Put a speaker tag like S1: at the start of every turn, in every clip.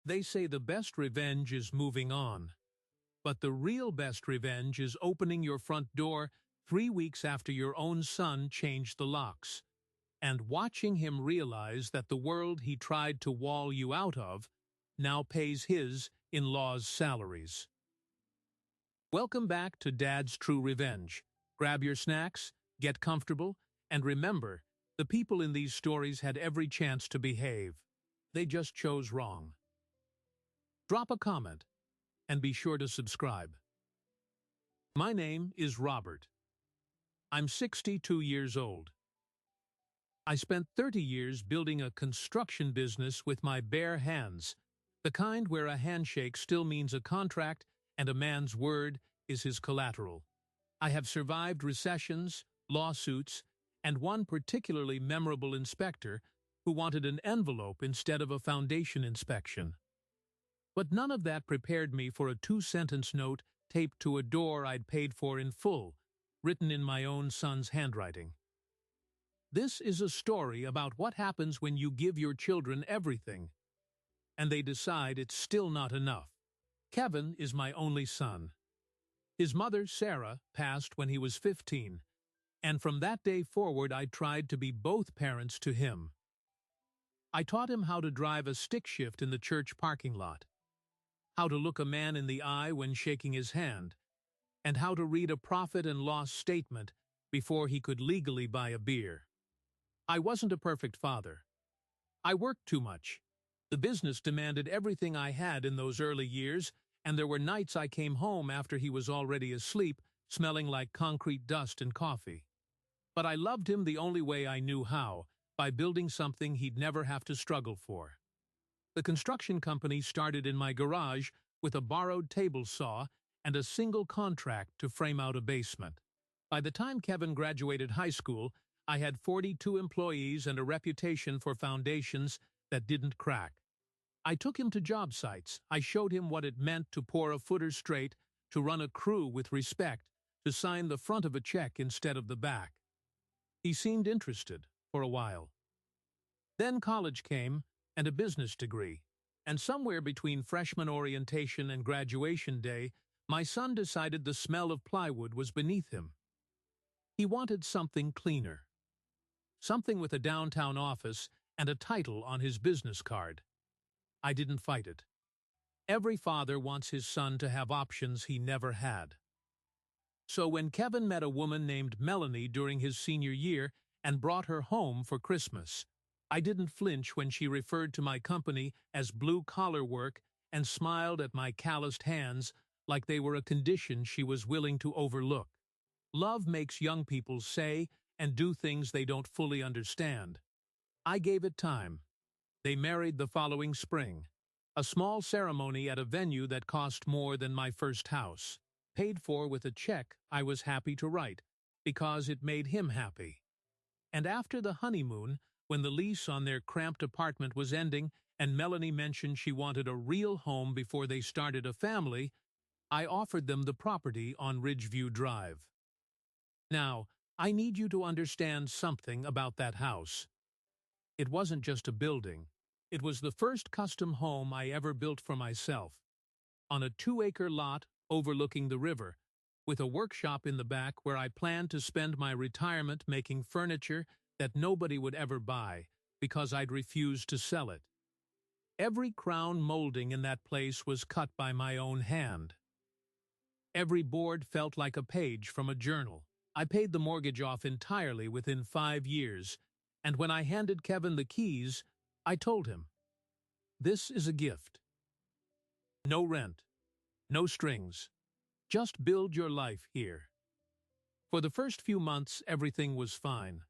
S1: They say the best revenge is moving on. But the real best revenge is opening your front door 3 weeks after your own son changed the locks, and watching him realize that the world he tried to wall you out of now pays his in-laws' salaries. Welcome back to Dad's True Revenge. Grab your snacks, get comfortable, and remember, the people in these stories had every chance to behave. They just chose wrong. Drop a comment, and be sure to subscribe. My name is Robert. I'm 62 years old. I spent 30 years building a construction business with my bare hands, the kind where a handshake still means a contract and a man's word is his collateral. I have survived recessions, lawsuits, and one particularly memorable inspector who wanted an envelope instead of a foundation inspection. But none of that prepared me for a 2-sentence note taped to a door I'd paid for in full, written in my own son's handwriting. This is a story about what happens when you give your children everything, and they decide it's still not enough. Kevin is my only son. His mother, Sarah, passed when he was 15, and from that day forward I tried to be both parents to him. I taught him how to drive a stick shift in the church parking lot, how to look a man in the eye when shaking his hand, and how to read a profit and loss statement before he could legally buy a beer. I wasn't a perfect father. I worked too much. The business demanded everything I had in those early years, and there were nights I came home after he was already asleep, smelling like concrete dust and coffee. But I loved him the only way I knew how, by building something he'd never have to struggle for. The construction company started in my garage with a borrowed table saw and a single contract to frame out a basement. By the time Kevin graduated high school, I had 42 employees and a reputation for foundations that didn't crack. I took him to job sites. I showed him what it meant to pour a footer straight, to run a crew with respect, to sign the front of a check instead of the back. He seemed interested for a while. Then college came, and a business degree, and somewhere between freshman orientation and graduation day, my son decided the smell of plywood was beneath him. He wanted something cleaner. Something with a downtown office and a title on his business card. I didn't fight it. Every father wants his son to have options he never had. So when Kevin met a woman named Melanie during his senior year and brought her home for Christmas, I didn't flinch when she referred to my company as blue-collar work and smiled at my calloused hands like they were a condition she was willing to overlook. Love makes young people say and do things they don't fully understand. I gave it time. They married the following spring. A small ceremony at a venue that cost more than my first house. Paid for with a check I was happy to write, because it made him happy. And after the honeymoon, when the lease on their cramped apartment was ending and Melanie mentioned she wanted a real home before they started a family, I offered them the property on Ridgeview Drive. Now, I need you to understand something about that house. It wasn't just a building. It was the first custom home I ever built for myself, on a 2-acre lot overlooking the river, with a workshop in the back where I planned to spend my retirement making furniture that nobody would ever buy because I'd refused to sell it. Every crown molding in that place was cut by my own hand. Every board felt like a page from a journal. I paid the mortgage off entirely within 5 years, and when I handed Kevin the keys, I told him, "This is a gift. No rent, no strings. Just build your life here." For the first few months, everything was fine.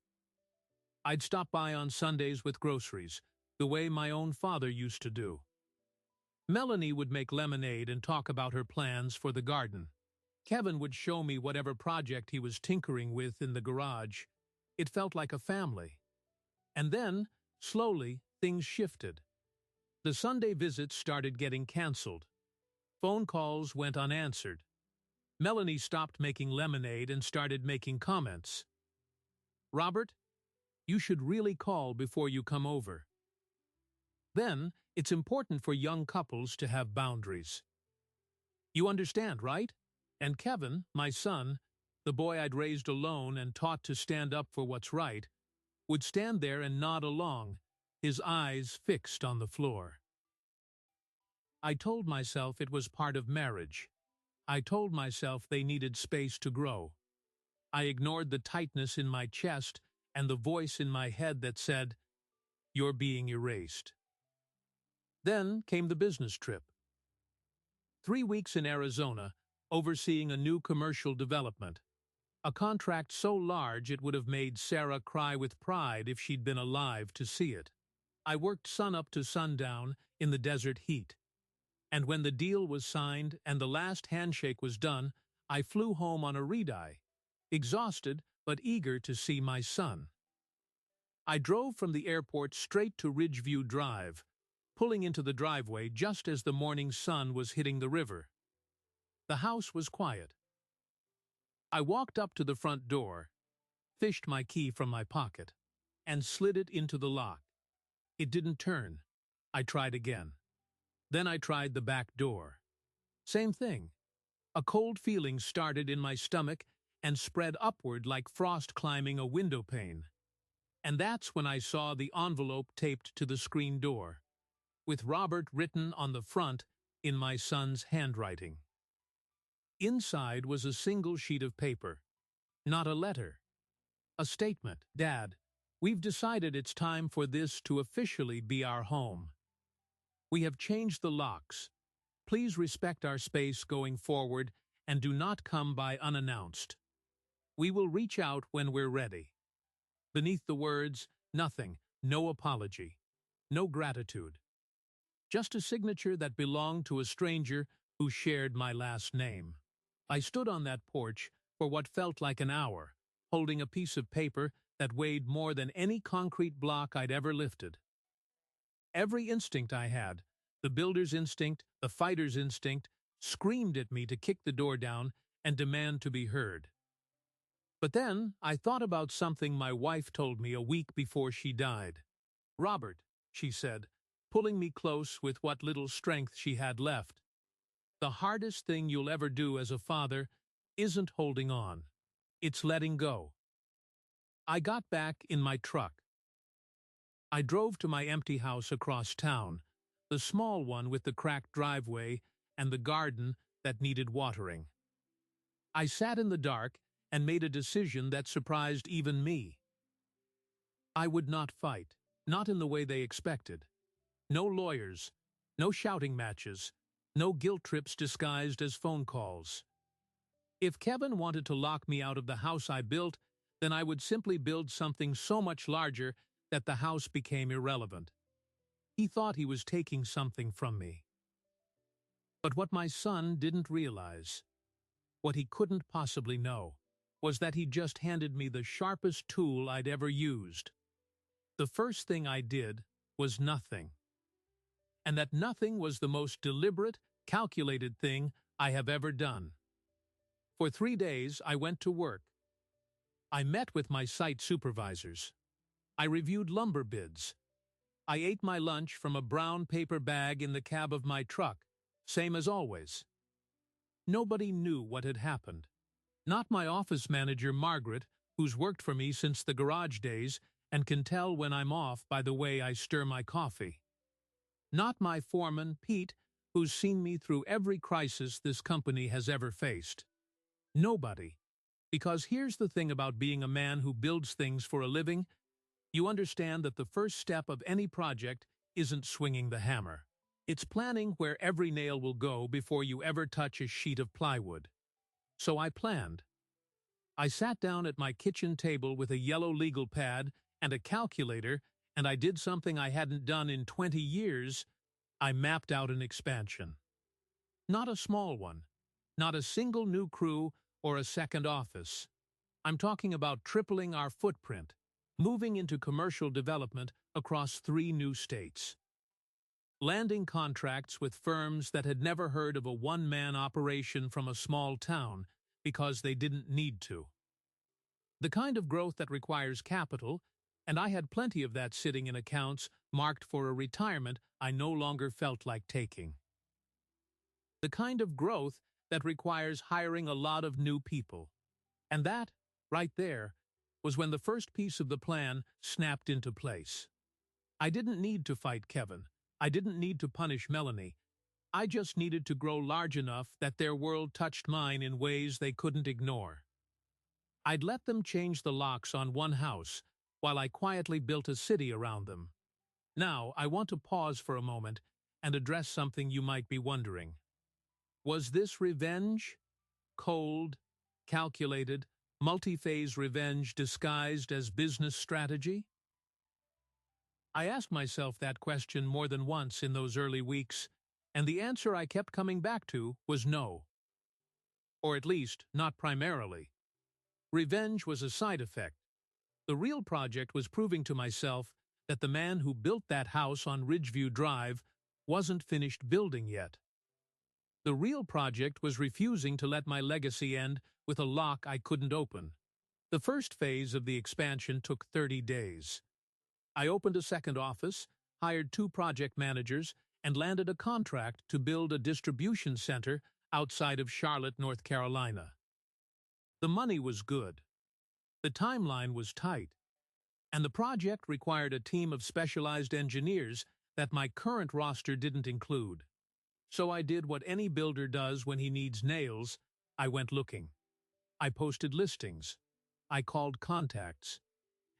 S1: I'd stop by on Sundays with groceries, the way my own father used to do. Melanie would make lemonade and talk about her plans for the garden. Kevin would show me whatever project he was tinkering with in the garage. It felt like a family. And then, slowly, things shifted. The Sunday visits started getting canceled. Phone calls went unanswered. Melanie stopped making lemonade and started making comments. "Robert, you should really call before you come over." Then, It's important for young couples to have boundaries. You understand, right? And Kevin, my son, the boy I'd raised alone and taught to stand up for what's right, would stand there and nod along, his eyes fixed on the floor. I told myself it was part of marriage. I told myself they needed space to grow. I ignored the tightness in my chest and the voice in my head that said, "You're being erased." Then came the business trip. 3 weeks in Arizona, overseeing a new commercial development. A contract so large it would have made Sarah cry with pride if she'd been alive to see it. I worked sunup to sundown in the desert heat. And when the deal was signed and the last handshake was done, I flew home on a red-eye, exhausted but eager to see my son. I drove from the airport straight to Ridgeview Drive, pulling into the driveway just as the morning sun was hitting the river. The house was quiet. I walked up to the front door, fished my key from my pocket, and slid it into the lock. It didn't turn. I tried again. Then I tried the back door. Same thing. A cold feeling started in my stomach and spread upward like frost climbing a window pane. And that's when I saw the envelope taped to the screen door, with Robert written on the front in my son's handwriting. Inside was a single sheet of paper, not a letter, a statement. "Dad, we've decided it's time for this to officially be our home. We have changed the locks. Please respect our space going forward and do not come by unannounced. We will reach out when we're ready." Beneath the words, nothing, no apology, no gratitude. Just a signature that belonged to a stranger who shared my last name. I stood on that porch for what felt like an hour, holding a piece of paper that weighed more than any concrete block I'd ever lifted. Every instinct I had, the builder's instinct, the fighter's instinct, screamed at me to kick the door down and demand to be heard. But then I thought about something my wife told me a week before she died. "Robert," she said, pulling me close with what little strength she had left, "the hardest thing you'll ever do as a father isn't holding on. It's letting go." I got back in my truck. I drove to my empty house across town, the small one with the cracked driveway and the garden that needed watering. I sat in the dark and made a decision that surprised even me. I would not fight, not in the way they expected. No lawyers, no shouting matches, no guilt trips disguised as phone calls. If Kevin wanted to lock me out of the house I built, then I would simply build something so much larger that the house became irrelevant. He thought he was taking something from me. But what my son didn't realize, what he couldn't possibly know, was that he just handed me the sharpest tool I'd ever used. The first thing I did was nothing. And that nothing was the most deliberate, calculated thing I have ever done. For 3 days, I went to work. I met with my site supervisors. I reviewed lumber bids. I ate my lunch from a brown paper bag in the cab of my truck, same as always. Nobody knew what had happened. Not my office manager, Margaret, who's worked for me since the garage days and can tell when I'm off by the way I stir my coffee. Not my foreman, Pete, who's seen me through every crisis this company has ever faced. Nobody. Because here's the thing about being a man who builds things for a living: you understand that the first step of any project isn't swinging the hammer. It's planning where every nail will go before you ever touch a sheet of plywood. So I planned. I sat down at my kitchen table with a yellow legal pad and a calculator, and I did something I hadn't done in 20 years. I mapped out an expansion. Not a small one. Not a single new crew or a second office. I'm talking about tripling our footprint, moving into commercial development across 3 new states. Landing contracts with firms that had never heard of a one-man operation from a small town because they didn't need to. The kind of growth that requires capital, and I had plenty of that sitting in accounts marked for a retirement I no longer felt like taking. The kind of growth that requires hiring a lot of new people. And that, right there, was when the first piece of the plan snapped into place. I didn't need to fight Kevin. I didn't need to punish Melanie. I just needed to grow large enough that their world touched mine in ways they couldn't ignore. I'd let them change the locks on one house, while I quietly built a city around them. Now, I want to pause for a moment and address something you might be wondering. Was this revenge? Cold, calculated, multi-phase revenge disguised as business strategy? I asked myself that question more than once in those early weeks, and the answer I kept coming back to was no. Or at least, not primarily. Revenge was a side effect. The real project was proving to myself that the man who built that house on Ridgeview Drive wasn't finished building yet. The real project was refusing to let my legacy end with a lock I couldn't open. The first phase of the expansion took 30 days. I opened a second office, hired 2 project managers, and landed a contract to build a distribution center outside of Charlotte, North Carolina. The money was good. The timeline was tight. And the project required a team of specialized engineers that my current roster didn't include. So I did what any builder does when he needs nails. I went looking. I posted listings. I called contacts.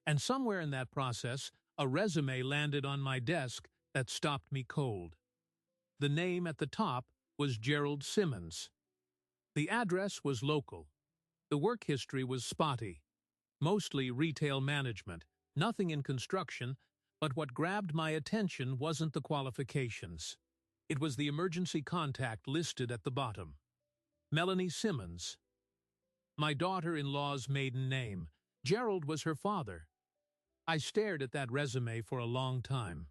S1: And somewhere in that process, a resume landed on my desk that stopped me cold. The name at the top was Gerald Simmons. The address was local. The work history was spotty. Mostly retail management, nothing in construction, but what grabbed my attention wasn't the qualifications. It was the emergency contact listed at the bottom. Melanie Simmons. My daughter-in-law's maiden name. Gerald was her father. I stared at that resume for a long time.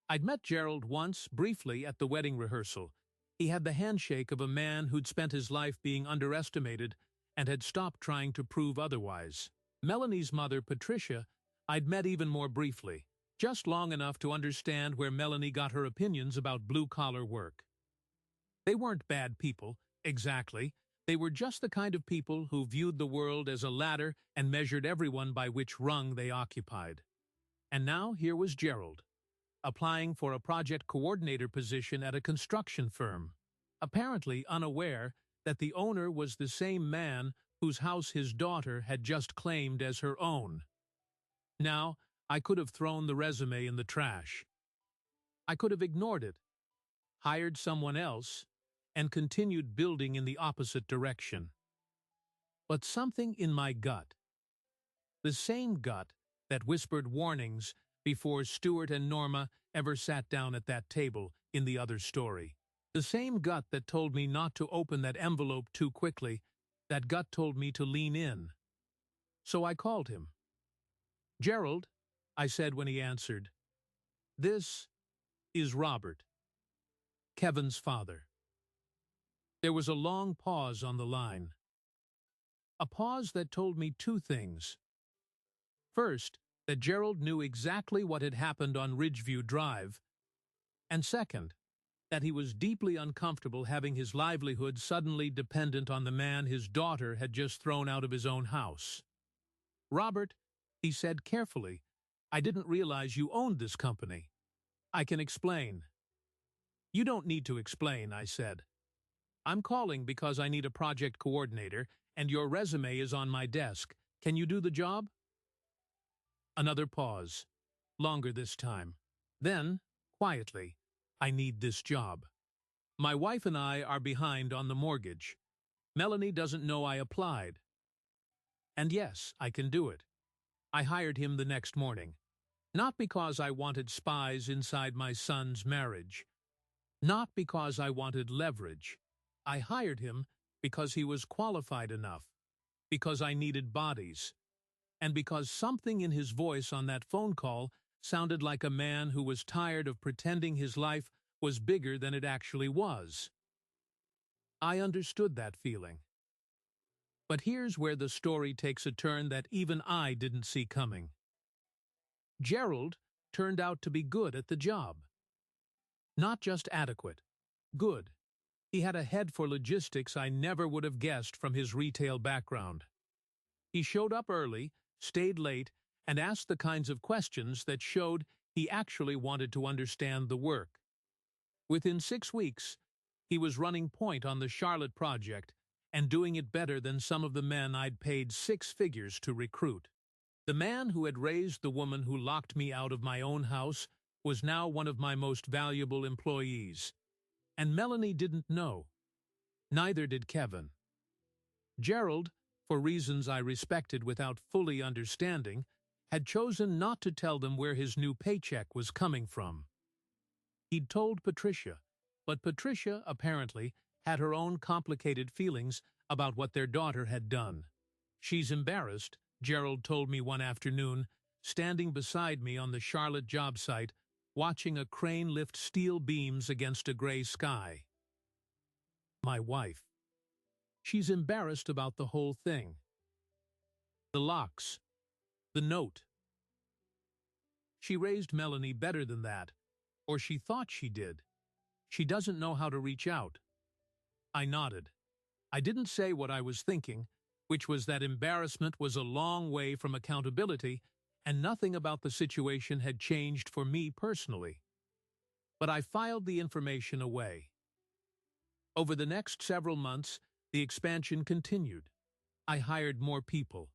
S1: I'd met Gerald once, briefly, at the wedding rehearsal. He had the handshake of a man who'd spent his life being underestimated and had stopped trying to prove otherwise. Melanie's mother, Patricia, I'd met even more briefly, just long enough to understand where Melanie got her opinions about blue-collar work. They weren't bad people, exactly. They were just the kind of people who viewed the world as a ladder and measured everyone by which rung they occupied. And now here was Gerald, applying for a project coordinator position at a construction firm, apparently unaware that the owner was the same man whose house his daughter had just claimed as her own. Now, I could have thrown the resume in the trash. I could have ignored it, hired someone else, and continued building in the opposite direction. But something in my gut, the same gut that whispered warnings before Stuart and Norma ever sat down at that table in the other story, the same gut that told me not to open that envelope too quickly, that gut told me to lean in. So I called him. "Gerald," I said when he answered, "this is Robert, Kevin's father." There was a long pause on the line. A pause that told me 2 things. First, that Gerald knew exactly what had happened on Ridgeview Drive, and second, that he was deeply uncomfortable having his livelihood suddenly dependent on the man his daughter had just thrown out of his own house. "Robert," he said carefully, "I didn't realize you owned this company. I can explain." "You don't need to explain," I said. "I'm calling because I need a project coordinator, and your resume is on my desk. Can you do the job?" Another pause, longer this time. Then, quietly, "I need this job. My wife and I are behind on the mortgage. Melanie doesn't know I applied. And yes, I can do it." I hired him the next morning. Not because I wanted spies inside my son's marriage. Not because I wanted leverage. I hired him because he was qualified enough. Because I needed bodies. And because something in his voice on that phone call sounded like a man who was tired of pretending his life was bigger than it actually was. I understood that feeling. But here's where the story takes a turn that even I didn't see coming. Gerald turned out to be good at the job. Not just adequate, good. He had a head for logistics I never would have guessed from his retail background. He showed up early, stayed late, and asked the kinds of questions that showed he actually wanted to understand the work. Within 6 weeks, he was running point on the Charlotte project and doing it better than some of the men I'd paid 6 figures to recruit. The man who had raised the woman who locked me out of my own house was now one of my most valuable employees. And Melanie didn't know. Neither did Kevin. Gerald, for reasons I respected without fully understanding, had chosen not to tell them where his new paycheck was coming from. He'd told Patricia, but Patricia, apparently, had her own complicated feelings about what their daughter had done. "She's embarrassed," Gerald told me one afternoon, standing beside me on the Charlotte job site, watching a crane lift steel beams against a gray sky. My wife. She's embarrassed about the whole thing. The locks. The note. She raised Melanie better than that, or she thought she did. She doesn't know how to reach out. I nodded. I didn't say what I was thinking, which was that embarrassment was a long way from accountability, and nothing about the situation had changed for me personally. But I filed the information away. Over the next several months, the expansion continued. I hired more people,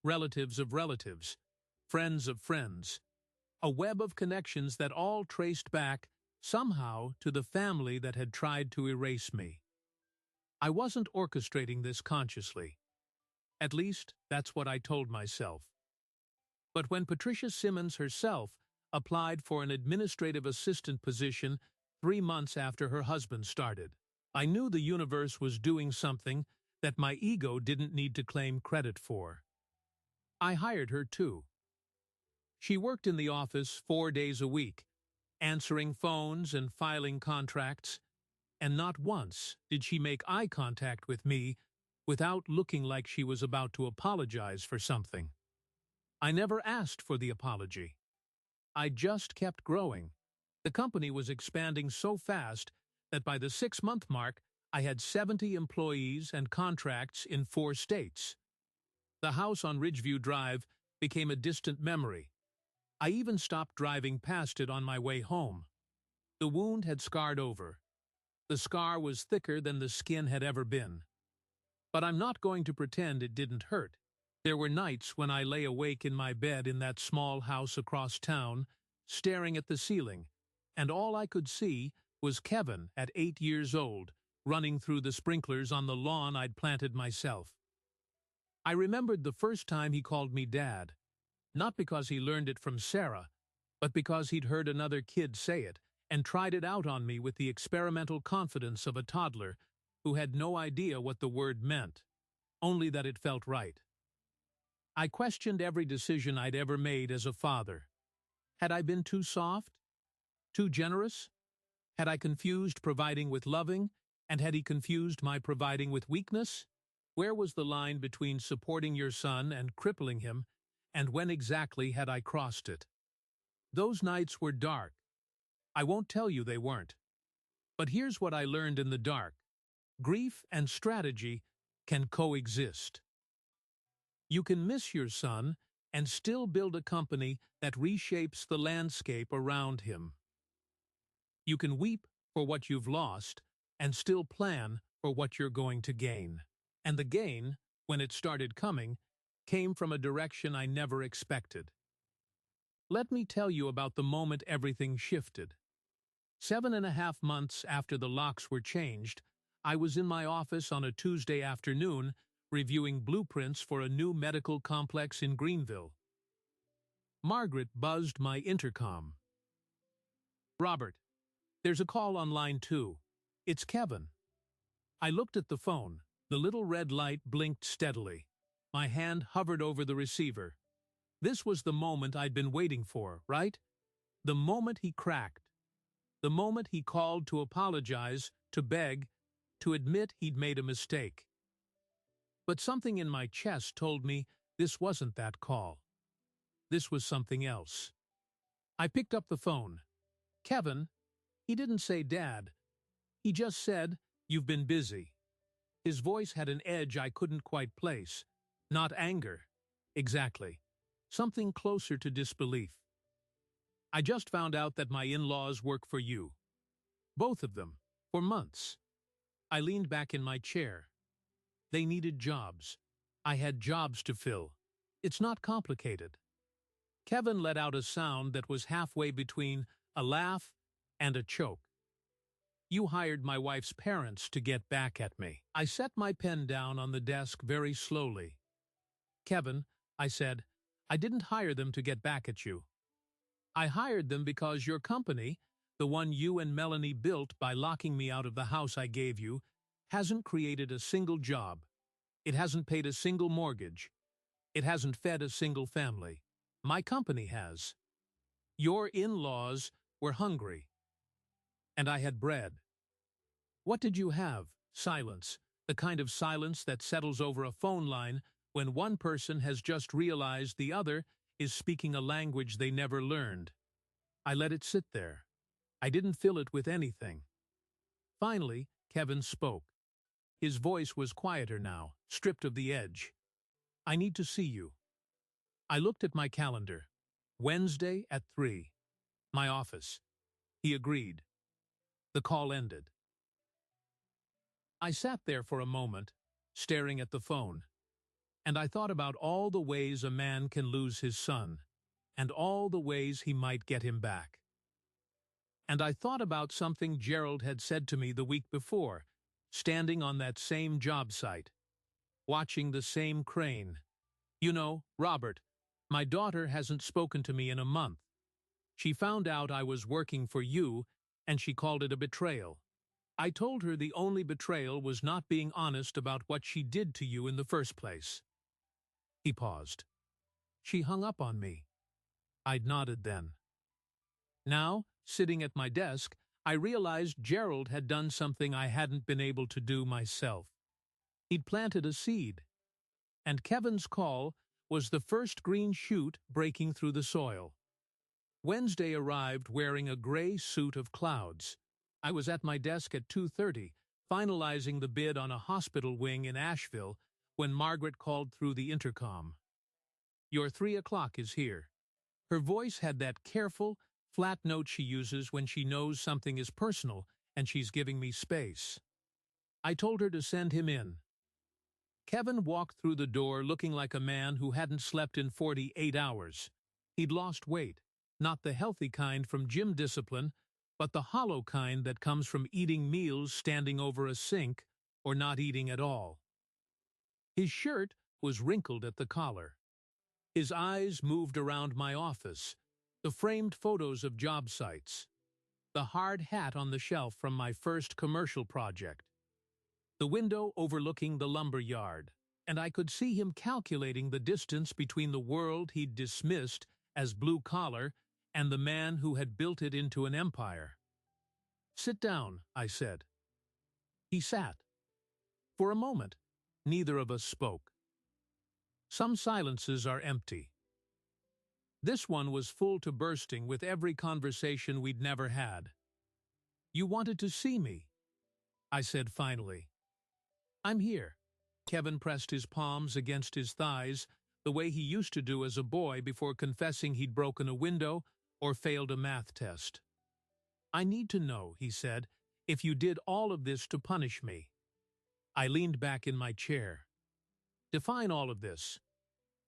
S1: relatives of relatives, friends of friends, a web of connections that all traced back, somehow, to the family that had tried to erase me. I wasn't orchestrating this consciously. At least, that's what I told myself. But when Patricia Simmons herself applied for an administrative assistant position 3 months after her husband started, I knew the universe was doing something that my ego didn't need to claim credit for. I hired her too. She worked in the office 4 days a week, answering phones and filing contracts, and not once did she make eye contact with me without looking like she was about to apologize for something. I never asked for the apology. I just kept growing. The company was expanding so fast that by the 6-month mark, I had 70 employees and contracts in 4 states. The house on Ridgeview Drive became a distant memory. I even stopped driving past it on my way home. The wound had scarred over. The scar was thicker than the skin had ever been. But I'm not going to pretend it didn't hurt. There were nights when I lay awake in my bed in that small house across town, staring at the ceiling, and all I could see was Kevin at 8 years old, running through the sprinklers on the lawn I'd planted myself. I remembered the first time he called me Dad, not because he learned it from Sarah, but because he'd heard another kid say it and tried it out on me with the experimental confidence of a toddler who had no idea what the word meant, only that it felt right. I questioned every decision I'd ever made as a father. Had I been too soft? Too generous? Had I confused providing with loving, and had he confused my providing with weakness? Where was the line between supporting your son and crippling him, and when exactly had I crossed it? Those nights were dark. I won't tell you they weren't. But here's what I learned in the dark. Grief and strategy can coexist. You can miss your son and still build a company that reshapes the landscape around him. You can weep for what you've lost and still plan for what you're going to gain. And the gain, when it started coming, came from a direction I never expected. Let me tell you about the moment everything shifted. 7.5 months after the locks were changed, I was in my office on a Tuesday afternoon reviewing blueprints for a new medical complex in Greenville. Margaret buzzed my intercom. "Robert, there's a call on line 2. It's Kevin." I looked at the phone. The little red light blinked steadily. My hand hovered over the receiver. This was the moment I'd been waiting for, right? The moment he cracked. The moment he called to apologize, to beg, to admit he'd made a mistake. But something in my chest told me this wasn't that call. This was something else. I picked up the phone. Kevin, he didn't say Dad. He just said, "You've been busy." His voice had an edge I couldn't quite place. Not anger. Exactly. Something closer to disbelief. "I just found out that my in-laws work for you. Both of them. For months." I leaned back in my chair. They needed jobs. I had jobs to fill. It's not complicated. Kevin let out a sound that was halfway between a laugh and a choke. "You hired my wife's parents to get back at me." I set my pen down on the desk very slowly. "Kevin," I said, "I didn't hire them to get back at you. I hired them because your company, the one you and Melanie built by locking me out of the house I gave you, hasn't created a single job. It hasn't paid a single mortgage. It hasn't fed a single family. My company has. Your in-laws were hungry, and I had bread. What did you have? Silence. The kind of silence that settles over a phone line when one person has just realized the other is speaking a language they never learned. I let it sit there. I didn't fill it with anything. Finally, Kevin spoke. His voice was quieter now, stripped of the edge. "I need to see you." I looked at my calendar. Wednesday at 3. My office. He agreed. The call ended. I sat there for a moment, staring at the phone, and I thought about all the ways a man can lose his son, and all the ways he might get him back. And I thought about something Gerald had said to me the week before, standing on that same job site, watching the same crane. "You know, Robert, my daughter hasn't spoken to me in a month. She found out I was working for you, and she called it a betrayal. I told her the only betrayal was not being honest about what she did to you in the first place." He paused. "She hung up on me." I'd nodded then. Now, sitting at my desk, I realized Gerald had done something I hadn't been able to do myself. He'd planted a seed, and Kevin's call was the first green shoot breaking through the soil. Wednesday arrived wearing a gray suit of clouds. I was at my desk at 2:30, finalizing the bid on a hospital wing in Asheville, when Margaret called through the intercom. "Your 3 o'clock is here." Her voice had that careful, flat note she uses when she knows something is personal and she's giving me space. I told her to send him in. Kevin walked through the door looking like a man who hadn't slept in 48 hours. He'd lost weight, not the healthy kind from gym discipline, but the hollow kind that comes from eating meals standing over a sink or not eating at all. His shirt was wrinkled at the collar. His eyes moved around my office, the framed photos of job sites, the hard hat on the shelf from my first commercial project, the window overlooking the lumber yard, and I could see him calculating the distance between the world he'd dismissed as blue-collar and the man who had built it into an empire. "Sit down," I said. He sat. For a moment, neither of us spoke. Some silences are empty. This one was full to bursting with every conversation we'd never had. "You wanted to see me," I said finally. "I'm here." Kevin pressed his palms against his thighs, the way he used to do as a boy before confessing he'd broken a window or failed a math test. "I need to know," he said, "if you did all of this to punish me." I leaned back in my chair. "Define all of this."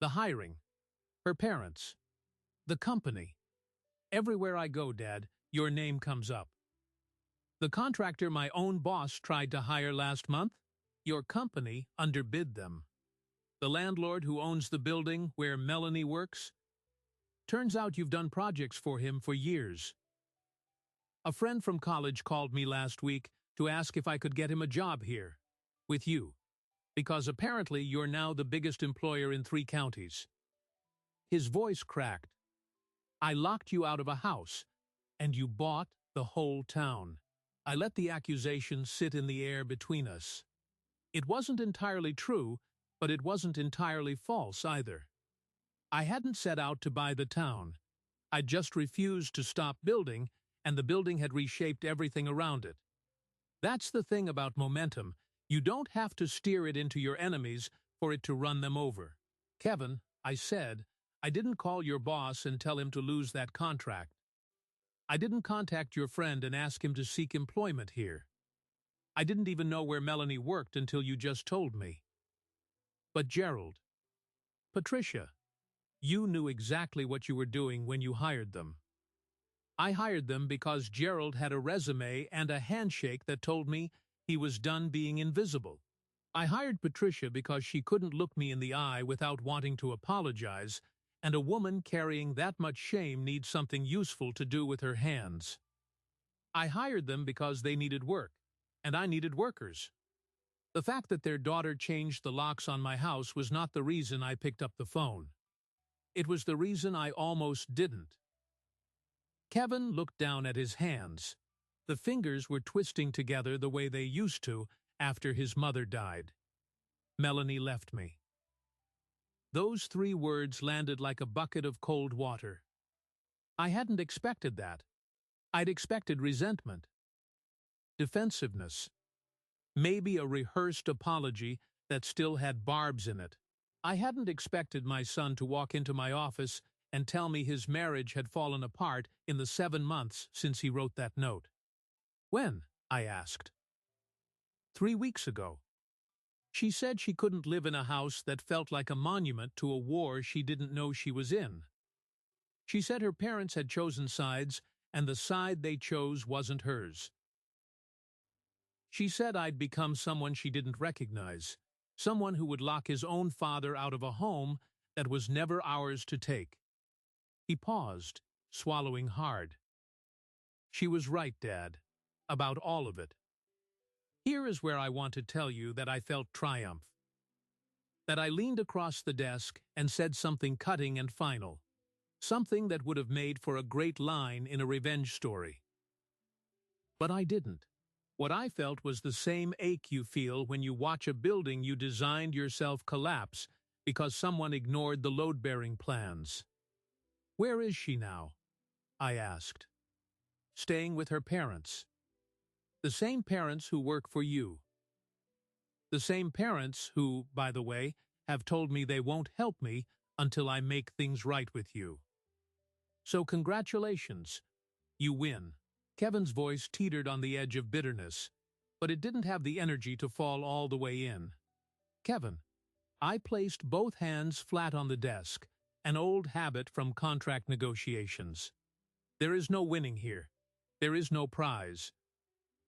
S1: "The hiring. Her parents. The company. Everywhere I go, Dad, your name comes up. The contractor my own boss tried to hire last month, your company underbid them. The landlord who owns the building where Melanie works. Turns out you've done projects for him for years. A friend from college called me last week to ask if I could get him a job here, with you, because apparently you're now the biggest employer in 3 counties. His voice cracked. "I locked you out of a house, and you bought the whole town." I let the accusation sit in the air between us. It wasn't entirely true, but it wasn't entirely false either. I hadn't set out to buy the town. I just refused to stop building, and the building had reshaped everything around it. That's the thing about momentum. You don't have to steer it into your enemies for it to run them over. Kevin, I said, I didn't call your boss and tell him to lose that contract. I didn't contact your friend and ask him to seek employment here. I didn't even know where Melanie worked until you just told me. But Gerald, Patricia, you knew exactly what you were doing when you hired them. I hired them because Gerald had a resume and a handshake that told me he was done being invisible. I hired Patricia because she couldn't look me in the eye without wanting to apologize, and a woman carrying that much shame needs something useful to do with her hands. I hired them because they needed work, and I needed workers. The fact that their daughter changed the locks on my house was not the reason I picked up the phone. It was the reason I almost didn't. Kevin looked down at his hands. The fingers were twisting together the way they used to after his mother died. Melanie left me. Those 3 words landed like a bucket of cold water. I hadn't expected that. I'd expected resentment, defensiveness, maybe a rehearsed apology that still had barbs in it. I hadn't expected my son to walk into my office and tell me his marriage had fallen apart in the 7 months since he wrote that note. When? I asked. 3 weeks ago. She said she couldn't live in a house that felt like a monument to a war she didn't know she was in. She said her parents had chosen sides, and the side they chose wasn't hers. She said I'd become someone she didn't recognize, someone who would lock his own father out of a home that was never ours to take. He paused, swallowing hard. She was right, Dad, about all of it. Here is where I want to tell you that I felt triumph. That I leaned across the desk and said something cutting and final. Something that would have made for a great line in a revenge story. But I didn't. What I felt was the same ache you feel when you watch a building you designed yourself collapse because someone ignored the load-bearing plans. Where is she now? I asked. Staying with her parents. The same parents who work for you. The same parents who, by the way, have told me they won't help me until I make things right with you. So congratulations. You win. Kevin's voice teetered on the edge of bitterness, but it didn't have the energy to fall all the way in. Kevin, I placed both hands flat on the desk, an old habit from contract negotiations. There is no winning here. There is no prize.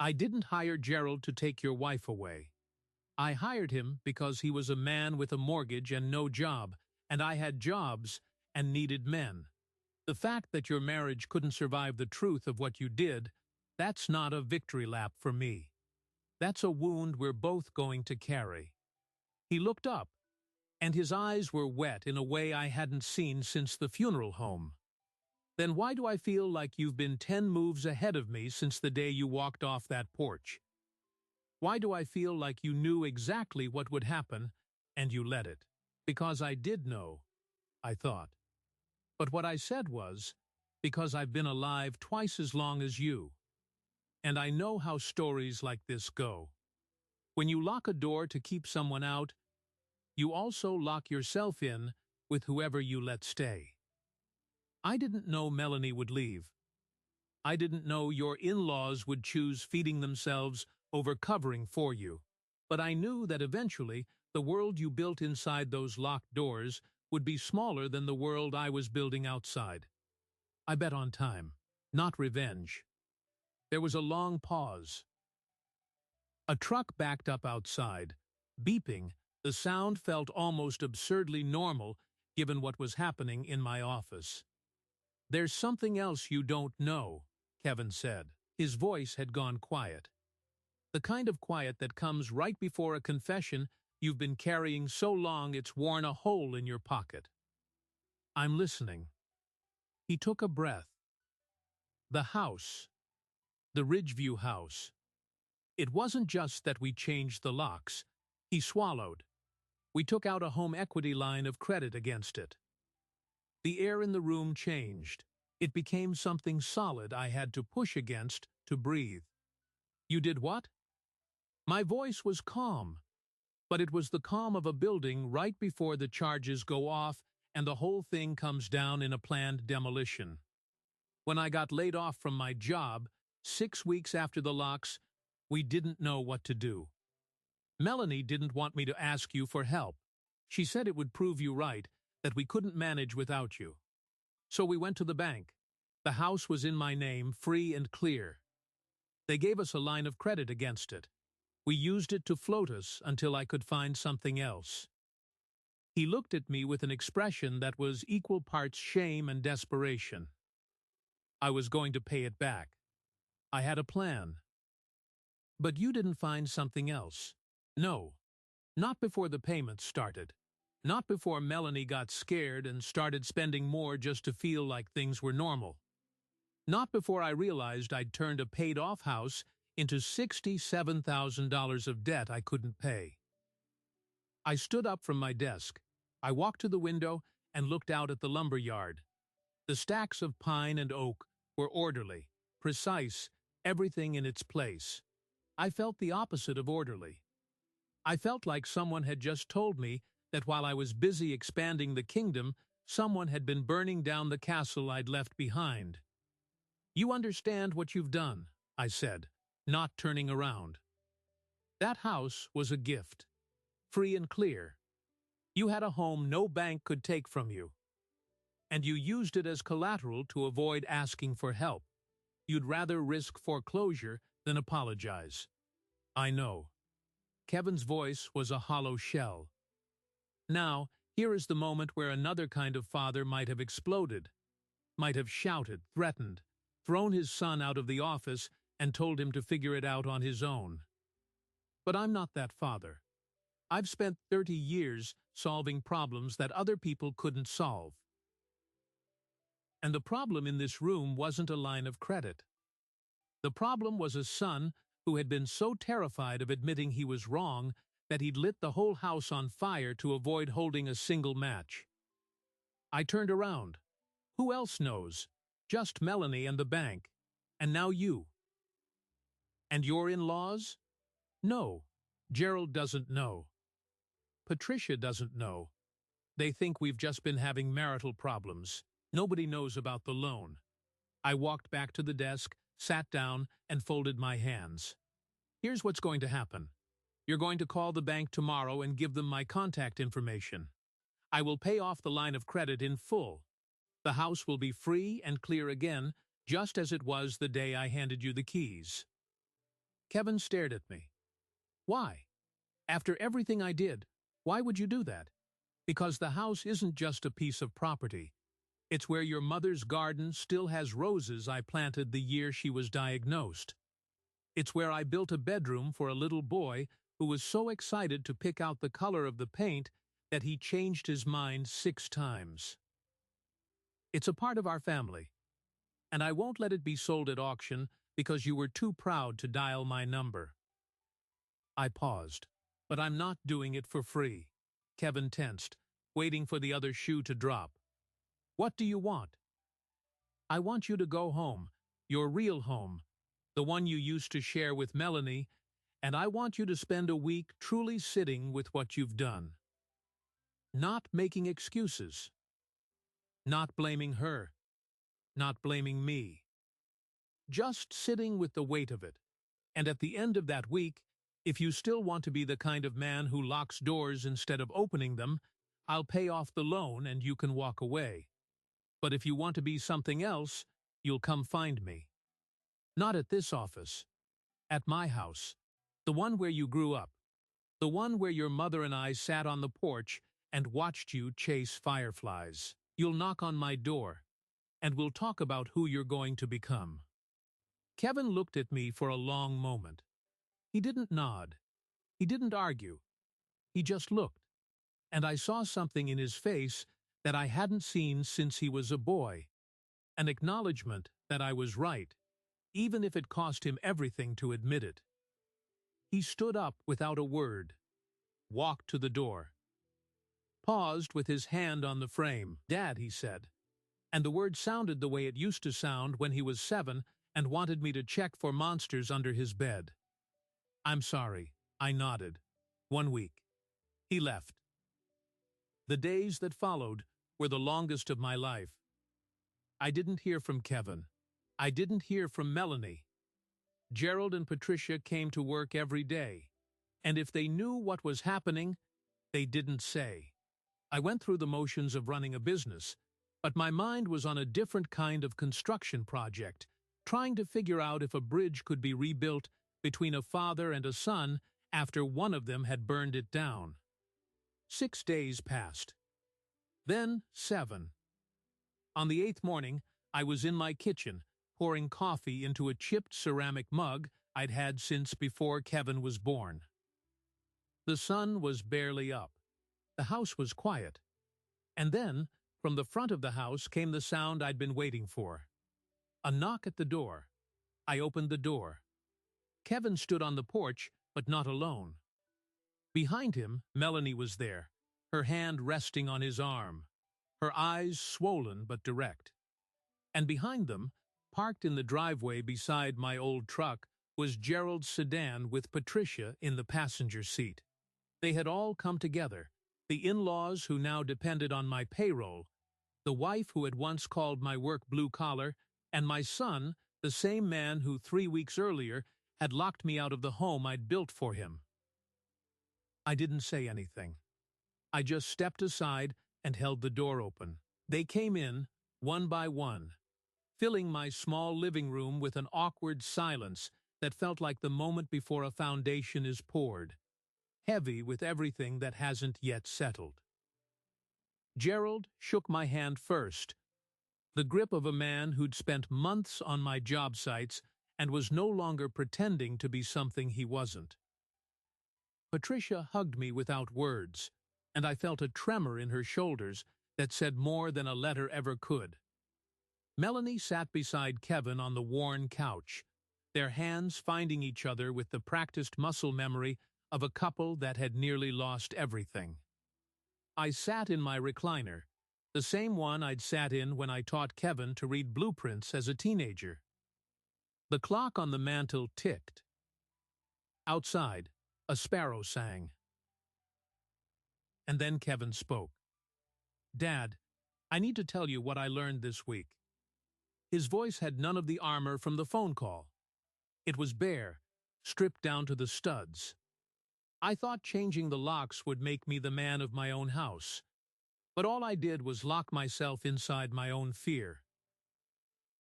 S1: I didn't hire Gerald to take your wife away. I hired him because he was a man with a mortgage and no job, and I had jobs and needed men. The fact that your marriage couldn't survive the truth of what you did, that's not a victory lap for me. That's a wound we're both going to carry. He looked up, and his eyes were wet in a way I hadn't seen since the funeral home. Then why do I feel like you've been 10 moves ahead of me since the day you walked off that porch? Why do I feel like you knew exactly what would happen, and you let it? Because I did know, I thought. But what I said was, because I've been alive twice as long as you. And I know how stories like this go. When you lock a door to keep someone out, you also lock yourself in with whoever you let stay. I didn't know Melanie would leave. I didn't know your in-laws would choose feeding themselves over covering for you. But I knew that eventually the world you built inside those locked doors would be smaller than the world I was building outside. I bet on time, not revenge. There was a long pause. A truck backed up outside. Beeping, the sound felt almost absurdly normal given what was happening in my office. There's something else you don't know, Kevin said. His voice had gone quiet. The kind of quiet that comes right before a confession you've been carrying so long it's worn a hole in your pocket. I'm listening. He took a breath. The house. The Ridgeview house. It wasn't just that we changed the locks. He swallowed. We took out a home equity line of credit against it. The air in the room changed. It became something solid I had to push against to breathe. You did what? My voice was calm, but it was the calm of a building right before the charges go off and the whole thing comes down in a planned demolition. When I got laid off from my job, 6 weeks after the locks, we didn't know what to do. Melanie didn't want me to ask you for help. She said it would prove you right, that we couldn't manage without you. So we went to the bank. The house was in my name, free and clear. They gave us a line of credit against it. We used it to float us until I could find something else. He looked at me with an expression that was equal parts shame and desperation. I was going to pay it back. I had a plan. But you didn't find something else. No, not before the payments started. Not before Melanie got scared and started spending more just to feel like things were normal. Not before I realized I'd turned a paid-off house into $67,000 of debt I couldn't pay. I stood up from my desk. I walked to the window and looked out at the lumber yard. The stacks of pine and oak were orderly, precise, everything in its place. I felt the opposite of orderly. I felt like someone had just told me that while I was busy expanding the kingdom, someone had been burning down the castle I'd left behind. You understand what you've done, I said, not turning around. That house was a gift, free and clear. You had a home no bank could take from you. And you used it as collateral to avoid asking for help. You'd rather risk foreclosure than apologize. I know. Kevin's voice was a hollow shell. Now, here is the moment where another kind of father might have exploded, might have shouted, threatened, thrown his son out of the office and told him to figure it out on his own. But I'm not that father. I've spent 30 years solving problems that other people couldn't solve. And the problem in this room wasn't a line of credit. The problem was a son who had been so terrified of admitting he was wrong that he'd lit the whole house on fire to avoid holding a single match. I turned around. Who else knows? Just Melanie and the bank. And now you. And your in-laws? No, Gerald doesn't know. Patricia doesn't know. They think we've just been having marital problems. Nobody knows about the loan. I walked back to the desk, sat down, and folded my hands. Here's what's going to happen. You're going to call the bank tomorrow and give them my contact information. I will pay off the line of credit in full. The house will be free and clear again, just as it was the day I handed you the keys. Kevin stared at me. Why? After everything I did, why would you do that? Because the house isn't just a piece of property. It's where your mother's garden still has roses I planted the year she was diagnosed. It's where I built a bedroom for a little boy who was so excited to pick out the color of the paint that he changed his mind 6 times. It's a part of our family, and I won't let it be sold at auction because you were too proud to dial my number. I paused, but I'm not doing it for free. Kevin tensed, waiting for the other shoe to drop. What do you want? I want you to go home, your real home, the one you used to share with Melanie, and I want you to spend a week truly sitting with what you've done. Not making excuses. Not blaming her. Not blaming me. Just sitting with the weight of it. And at the end of that week, if you still want to be the kind of man who locks doors instead of opening them, I'll pay off the loan and you can walk away. But if you want to be something else, you'll come find me. Not at this office. At my house. The one where you grew up. The one where your mother and I sat on the porch and watched you chase fireflies. You'll knock on my door, and we'll talk about who you're going to become. Kevin looked at me for a long moment. He didn't nod. He didn't argue. He just looked, and I saw something in his face that I hadn't seen since he was a boy. An acknowledgement that I was right, even if it cost him everything to admit it. He stood up without a word, walked to the door, paused with his hand on the frame. Dad, he said, and the word sounded the way it used to sound when he was 7 and wanted me to check for monsters under his bed. I'm sorry, I nodded. 1 week. He left. The days that followed were the longest of my life. I didn't hear from Kevin. I didn't hear from Melanie. Gerald and Patricia came to work every day, and if they knew what was happening, they didn't say. I went through the motions of running a business, but my mind was on a different kind of construction project, trying to figure out if a bridge could be rebuilt between a father and a son after one of them had burned it down. 6 days passed. Then 7. On the 8th morning, I was in my kitchen, pouring coffee into a chipped ceramic mug I'd had since before Kevin was born. The sun was barely up. The house was quiet. And then, from the front of the house came the sound I'd been waiting for. A knock at the door. I opened the door. Kevin stood on the porch, but not alone. Behind him, Melanie was there, her hand resting on his arm, her eyes swollen but direct. And behind them, parked in the driveway beside my old truck, was Gerald's sedan with Patricia in the passenger seat. They had all come together, the in-laws who now depended on my payroll, the wife who had once called my work blue-collar, and my son, the same man who 3 weeks earlier had locked me out of the home I'd built for him. I didn't say anything. I just stepped aside and held the door open. They came in, one by one, filling my small living room with an awkward silence that felt like the moment before a foundation is poured, heavy with everything that hasn't yet settled. Gerald shook my hand first, the grip of a man who'd spent months on my job sites and was no longer pretending to be something he wasn't. Patricia hugged me without words, and I felt a tremor in her shoulders that said more than a letter ever could. Melanie sat beside Kevin on the worn couch, their hands finding each other with the practiced muscle memory of a couple that had nearly lost everything. I sat in my recliner, the same one I'd sat in when I taught Kevin to read blueprints as a teenager. The clock on the mantel ticked. Outside, a sparrow sang. And then Kevin spoke. "Dad, I need to tell you what I learned this week." His voice had none of the armor from the phone call. It was bare, stripped down to the studs. I thought changing the locks would make me the man of my own house, but all I did was lock myself inside my own fear.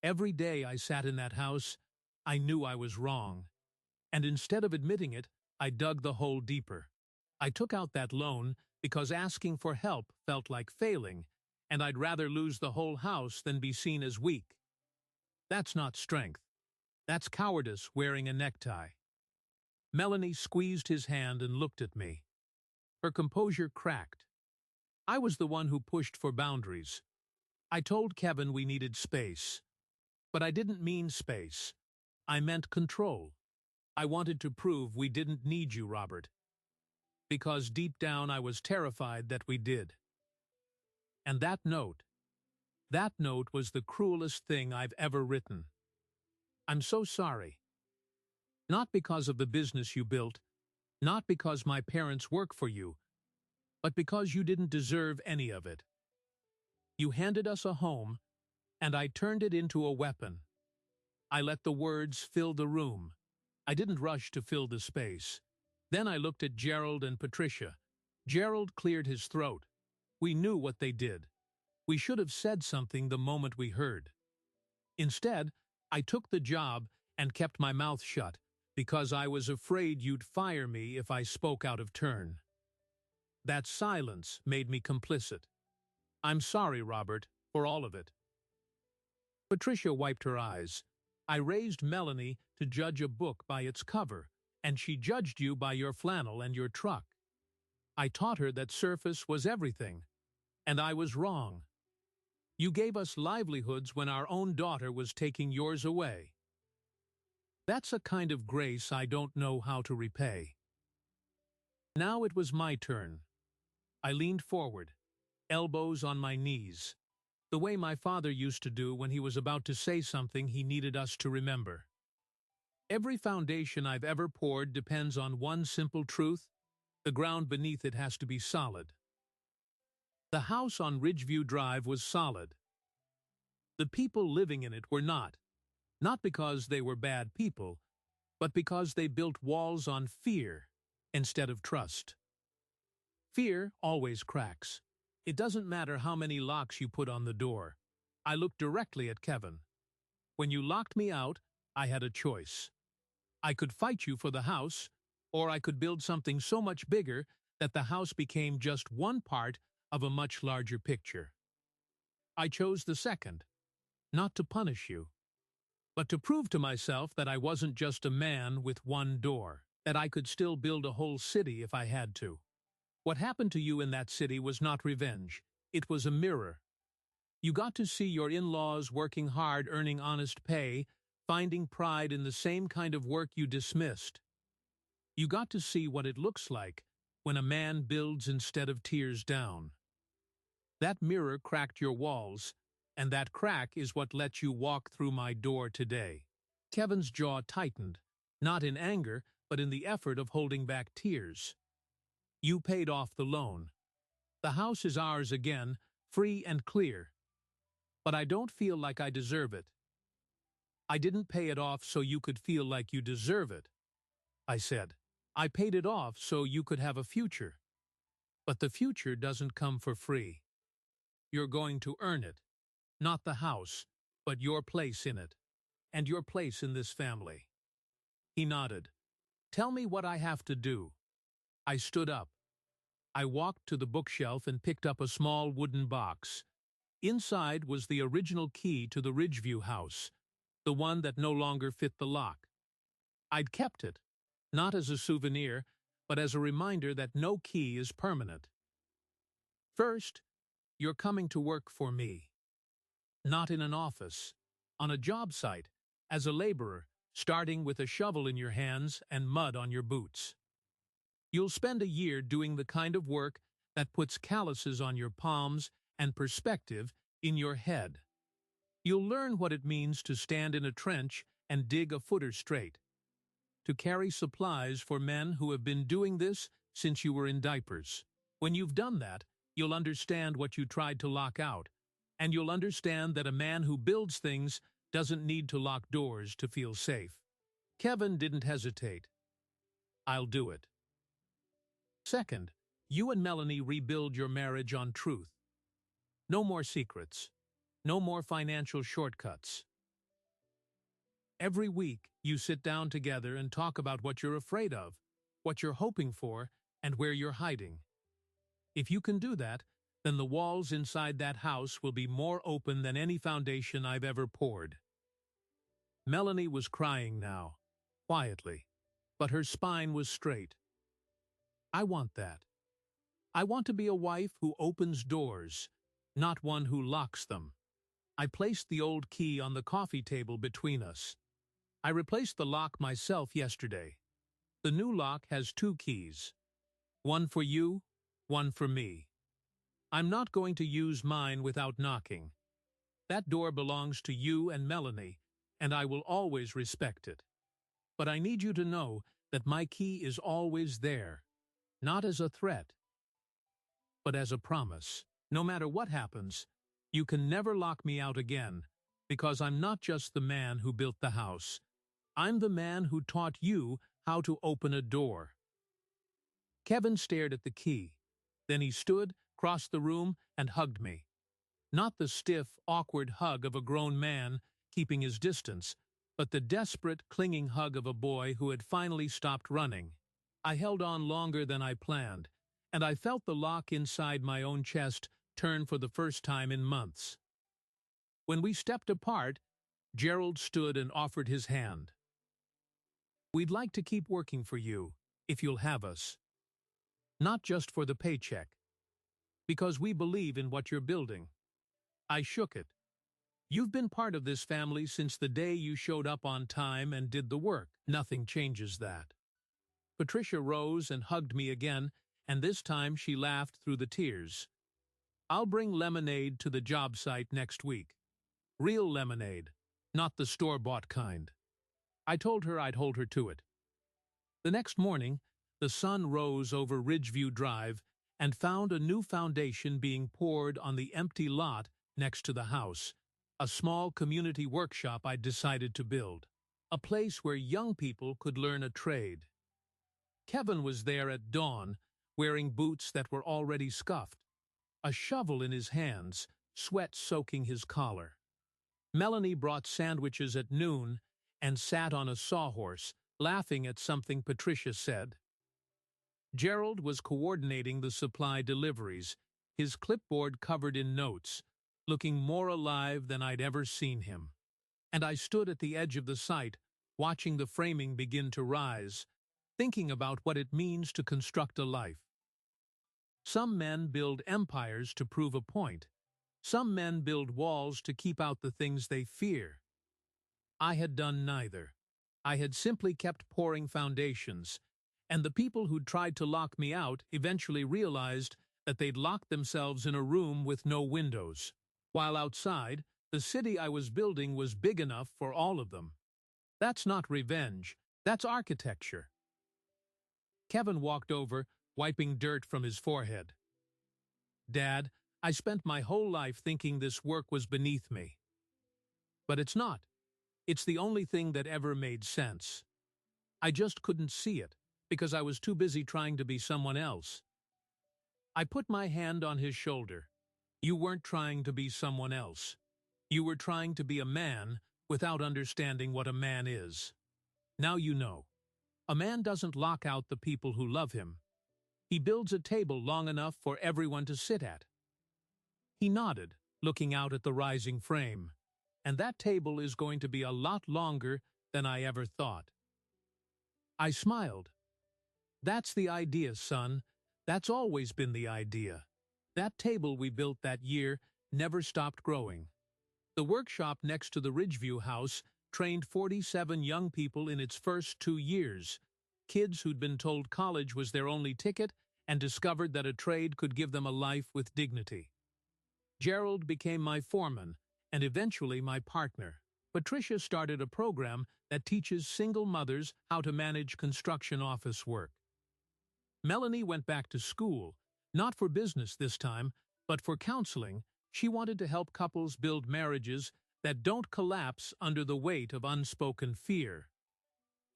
S1: Every day I sat in that house, I knew I was wrong, and instead of admitting it, I dug the hole deeper. I took out that loan because asking for help felt like failing, and I'd rather lose the whole house than be seen as weak. That's not strength. That's cowardice wearing a necktie. Melanie squeezed his hand and looked at me. Her composure cracked. I was the one who pushed for boundaries. I told Kevin we needed space. But I didn't mean space. I meant control. I wanted to prove we didn't need you, Robert. Because deep down I was terrified that we did. And that note was the cruelest thing I've ever written. I'm so sorry. Not because of the business you built, not because my parents work for you, but because you didn't deserve any of it. You handed us a home, and I turned it into a weapon. I let the words fill the room. I didn't rush to fill the space. Then I looked at Gerald and Patricia. Gerald cleared his throat. We knew what they did. We should have said something the moment we heard. Instead, I took the job and kept my mouth shut because I was afraid you'd fire me if I spoke out of turn. That silence made me complicit. I'm sorry, Robert, for all of it. Patricia wiped her eyes. I raised Melanie to judge a book by its cover, and she judged you by your flannel and your truck. I taught her that surface was everything, and I was wrong. You gave us livelihoods when our own daughter was taking yours away. That's a kind of grace I don't know how to repay. Now it was my turn. I leaned forward, elbows on my knees. the way my father used to do when he was about to say something he needed us to remember. Every foundation I've ever poured depends on one simple truth: the ground beneath it has to be solid. The house on Ridgeview Drive was solid. The people living in it were not. Not because they were bad people, but because they built walls on fear instead of trust. Fear always cracks. It doesn't matter how many locks you put on the door. I looked directly at Kevin. When you locked me out, I had a choice. I could fight you for the house, or I could build something so much bigger that the house became just one part of a much larger picture. I chose the second, not to punish you, but to prove to myself that I wasn't just a man with one door, that I could still build a whole city if I had to. What happened to you in that city was not revenge. It was a mirror. You got to see your in-laws working hard, earning honest pay, finding pride in the same kind of work you dismissed. You got to see what it looks like when a man builds instead of tears down. That mirror cracked your walls, and that crack is what let you walk through my door today. Kevin's jaw tightened, not in anger, but in the effort of holding back tears. You paid off the loan. The house is ours again, free and clear. But I don't feel like I deserve it. I didn't pay it off so you could feel like you deserve it, I said. I paid it off so you could have a future. But the future doesn't come for free. You're going to earn it. Not the house, but your place in it. And your place in this family. He nodded. Tell me what I have to do. I stood up. I walked to the bookshelf and picked up a small wooden box. Inside was the original key to the Ridgeview house, the one that no longer fit the lock. I'd kept it, not as a souvenir, but as a reminder that no key is permanent. First, you're coming to work for me. Not in an office, on a job site, as a laborer, starting with a shovel in your hands and mud on your boots. You'll spend a year doing the kind of work that puts calluses on your palms and perspective in your head. You'll learn what it means to stand in a trench and dig a footer straight, to carry supplies for men who have been doing this since you were in diapers. When you've done that, you'll understand what you tried to lock out, and you'll understand that a man who builds things doesn't need to lock doors to feel safe. Kevin didn't hesitate. I'll do it. Second, you and Melanie rebuild your marriage on truth. No more secrets. No more financial shortcuts. Every week, you sit down together and talk about what you're afraid of, what you're hoping for, and where you're hiding. If you can do that, then the walls inside that house will be more open than any foundation I've ever poured. Melanie was crying now, quietly, but her spine was straight. I want that. I want to be a wife who opens doors, not one who locks them. I placed the old key on the coffee table between us. I replaced the lock myself yesterday. The new lock has 2 keys. One for you, one for me. I'm not going to use mine without knocking. That door belongs to you and Melanie, and I will always respect it. But I need you to know that my key is always there, not as a threat, but as a promise. No matter what happens, you can never lock me out again, because I'm not just the man who built the house. I'm the man who taught you how to open a door. Kevin stared at the key. Then he stood, crossed the room, and hugged me. Not the stiff, awkward hug of a grown man keeping his distance, but the desperate, clinging hug of a boy who had finally stopped running. I held on longer than I planned, and I felt the lock inside my own chest turn for the first time in months. When we stepped apart, Gerald stood and offered his hand. We'd like to keep working for you, if you'll have us. Not just for the paycheck. Because we believe in what you're building. I shook it. You've been part of this family since the day you showed up on time and did the work. Nothing changes that. Patricia rose and hugged me again, and this time she laughed through the tears. I'll bring lemonade to the job site next week. Real lemonade, not the store-bought kind. I told her I'd hold her to it. The next morning, the sun rose over Ridgeview Drive and found a new foundation being poured on the empty lot next to the house, a small community workshop I'd decided to build, a place where young people could learn a trade. Kevin was there at dawn, wearing boots that were already scuffed, a shovel in his hands, sweat soaking his collar. Melanie brought sandwiches at noon and sat on a sawhorse, laughing at something Patricia said. Gerald was coordinating the supply deliveries, his clipboard covered in notes, looking more alive than I'd ever seen him. And I stood at the edge of the site, watching the framing begin to rise, thinking about what it means to construct a life. Some men build empires to prove a point. Some men build walls to keep out the things they fear. I had done neither. I had simply kept pouring foundations, and the people who'd tried to lock me out eventually realized that they'd locked themselves in a room with no windows, while outside, the city I was building was big enough for all of them. That's not revenge, that's architecture. Kevin walked over, wiping dirt from his forehead. Dad, I spent my whole life thinking this work was beneath me. But it's not. It's the only thing that ever made sense. I just couldn't see it, because I was too busy trying to be someone else. I put my hand on his shoulder. You weren't trying to be someone else. You were trying to be a man without understanding what a man is. Now you know. A man doesn't lock out the people who love him. He builds a table long enough for everyone to sit at. He nodded, looking out at the rising frame. And that table is going to be a lot longer than I ever thought. I smiled. That's the idea, son. That's always been the idea. That table we built that year never stopped growing. The workshop next to the Ridgeview house trained 47 young people in its first 2 years, kids who'd been told college was their only ticket and discovered that a trade could give them a life with dignity. Gerald became my foreman and eventually my partner. Patricia started a program that teaches single mothers how to manage construction office work. Melanie went back to school, not for business this time, but for counseling. She wanted to help couples build marriages that don't collapse under the weight of unspoken fear.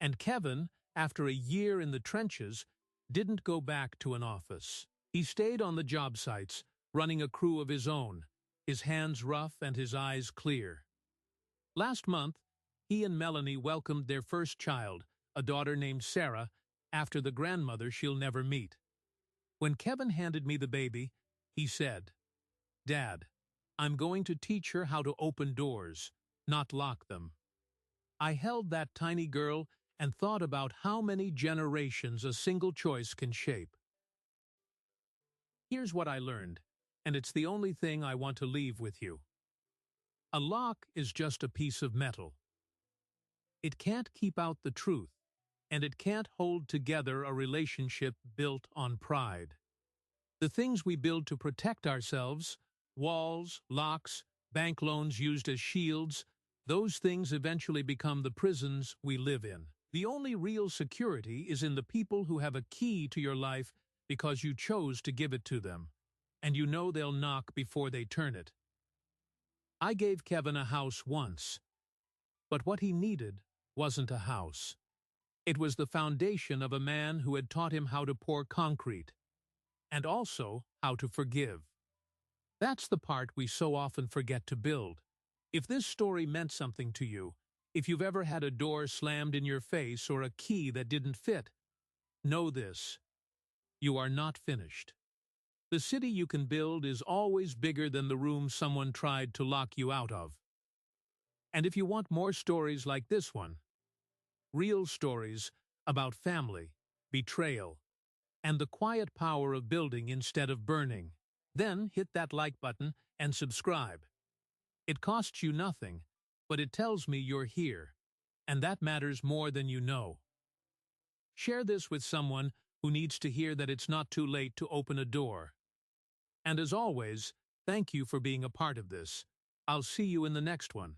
S1: And Kevin, after a year in the trenches, didn't go back to an office. He stayed on the job sites, running a crew of his own, his hands rough and his eyes clear. Last month, he and Melanie welcomed their first child, a daughter named Sarah, after the grandmother she'll never meet. When Kevin handed me the baby, he said, "Dad, I'm going to teach her how to open doors, not lock them." I held that tiny girl and thought about how many generations a single choice can shape. Here's what I learned, and it's the only thing I want to leave with you. A lock is just a piece of metal. It can't keep out the truth, and it can't hold together a relationship built on pride. The things we build to protect ourselves, walls, locks, bank loans used as shields, those things eventually become the prisons we live in. The only real security is in the people who have a key to your life because you chose to give it to them, and you know they'll knock before they turn it. I gave Kevin a house once, but what he needed wasn't a house. It was the foundation of a man who had taught him how to pour concrete, and also how to forgive. That's the part we so often forget to build. If this story meant something to you, if you've ever had a door slammed in your face or a key that didn't fit, know this: you are not finished. The city you can build is always bigger than the room someone tried to lock you out of. And if you want more stories like this one, real stories about family, betrayal, and the quiet power of building instead of burning, then hit that like button and subscribe. It costs you nothing, but it tells me you're here, and that matters more than you know. Share this with someone who needs to hear that it's not too late to open a door. And as always, Thank you for being a part of this. I'll see you in the next one.